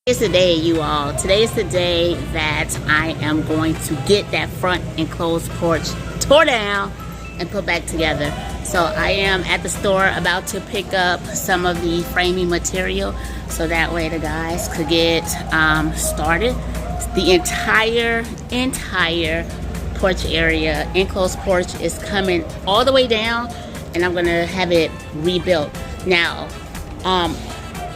It's the day, you all. Today is the day that I am going to get that front enclosed porch tore down and put back together. So I am at the store about to pick up some of the framing material so that way the guys could get started. The entire porch area, enclosed porch, is coming all the way down, and I'm gonna have it rebuilt. Now,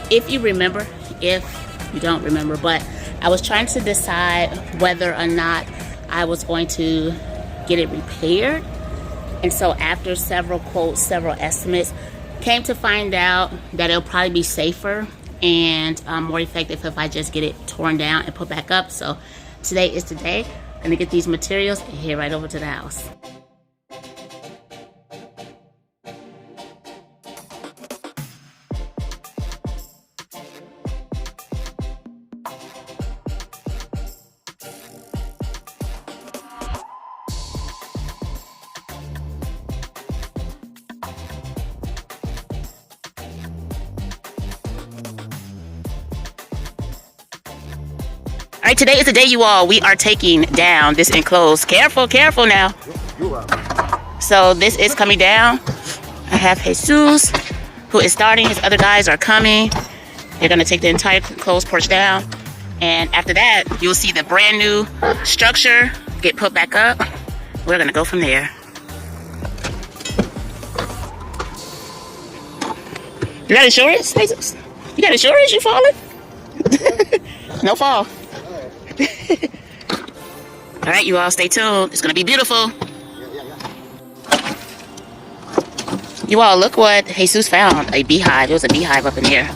if you remember, if you don't remember, but I was trying to decide whether or not I was going to get it repaired. And so after several quotes, several estimates, came to find out that it'll probably be safer and more effective if I just get it torn down and put back up. So today is the day. I'm gonna get these materials and head right over to the house. All right, today is the day, you all. We are taking down this enclosed. Careful now. So this is coming down. I have Jesus, who is starting. His other guys are coming. They're gonna take the entire enclosed porch down. And after that, you'll see the brand new structure get put back up. We're gonna go from there. You got insurance, Jesus? You got insurance? You falling? No fall. All right, you all, stay tuned. It's gonna be beautiful. You all, look what Jesus found. A beehive. There was a beehive up in here.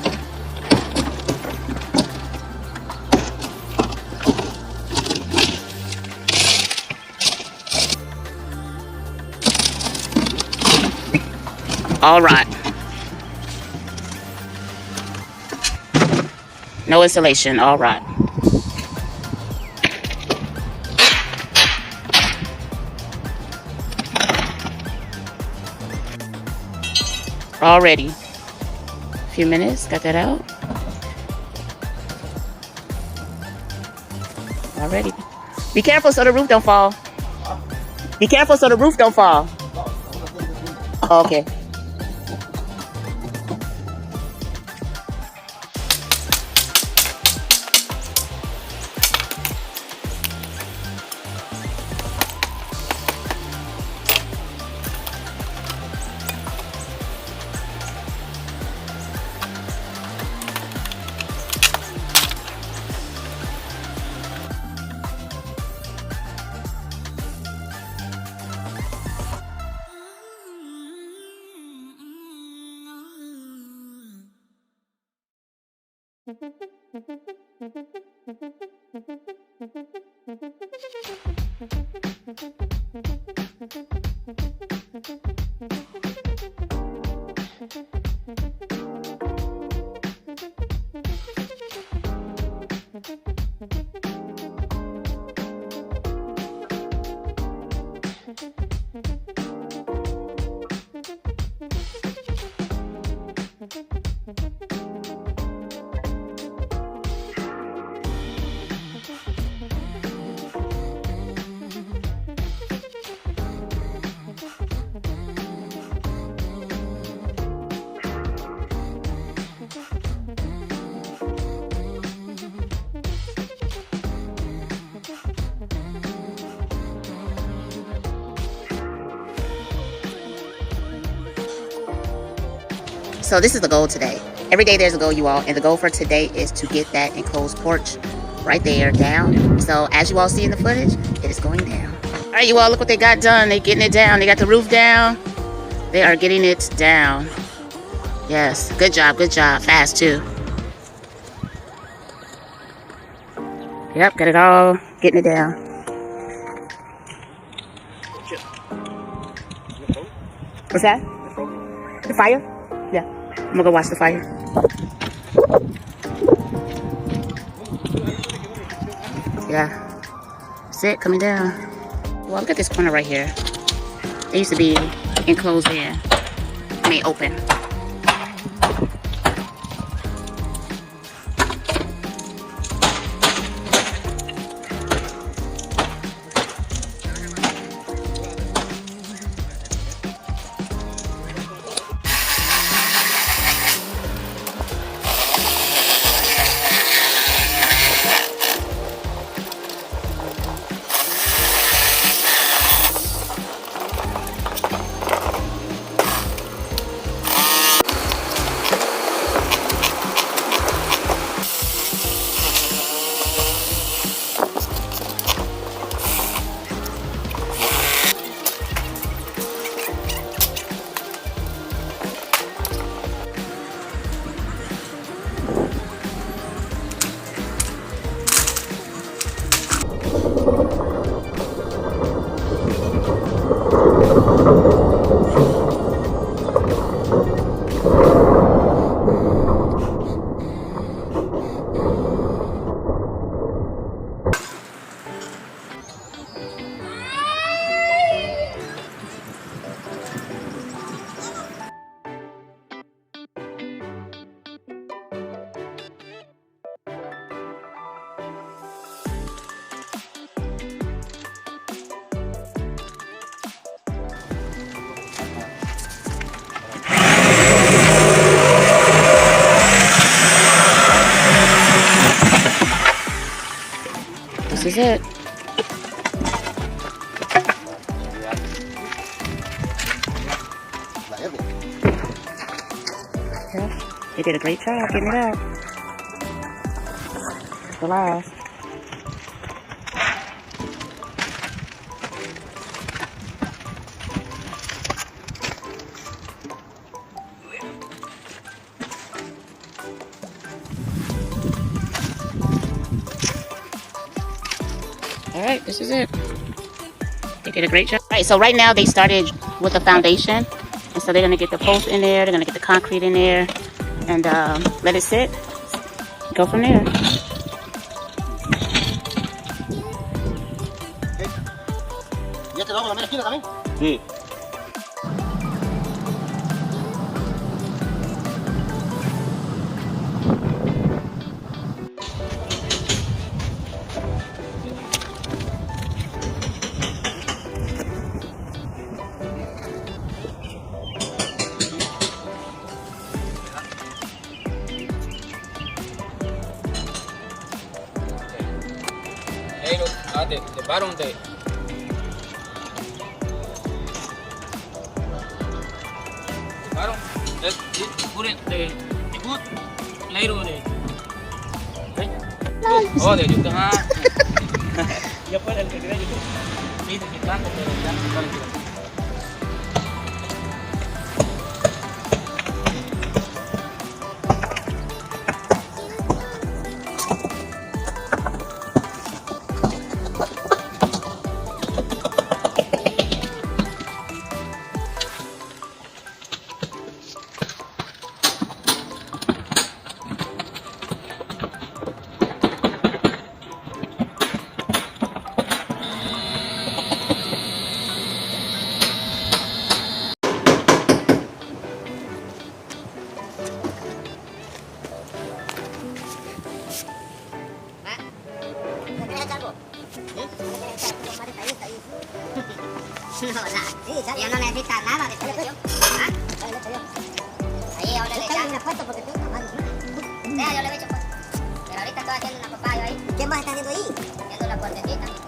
All right. No installation. All right. Already. A few minutes. Got that out. Already. Be careful so the roof don't fall. Be careful so the roof don't fall. Okay. So this is the goal today. Every day there's a goal, you all, and the goal for today is to get that enclosed porch right there down. So as you all see in the footage, it is going down. All right, you all, look what they got done. They're getting it down. They got the roof down. They are getting it down. Yes, good job, fast too. Yep, got it all, getting it down. What's that? The fire? Yeah, I'm gonna go watch the fire. Yeah, that's it, coming down. Well, look at this corner right here. It used to be enclosed in. I mean, open. This is it. Yeah, they did a great job getting it out. It's the last. All right, this is it. They did a great job. All right, so right now they started with the foundation. And so they're gonna get the post in there, they're gonna get the concrete in there, and let it sit. Go from there. ¿Ya te damos la mera esquina también? Sí. Hey, look, the bottom there. The bottom, just put it the good later on it. Okay? Oh, there you go. Ya puede el que quede YouTube. Sí, te quitando, pero ya no le quiero. No, sí, ella no necesita nada de selección. ¿Ah? Ahí ahora le echamos. Vea, yo le he hecho pues. Pero ahorita estoy haciendo una papaya ahí. ¿Qué más está haciendo ahí? Haciendo una puertecita.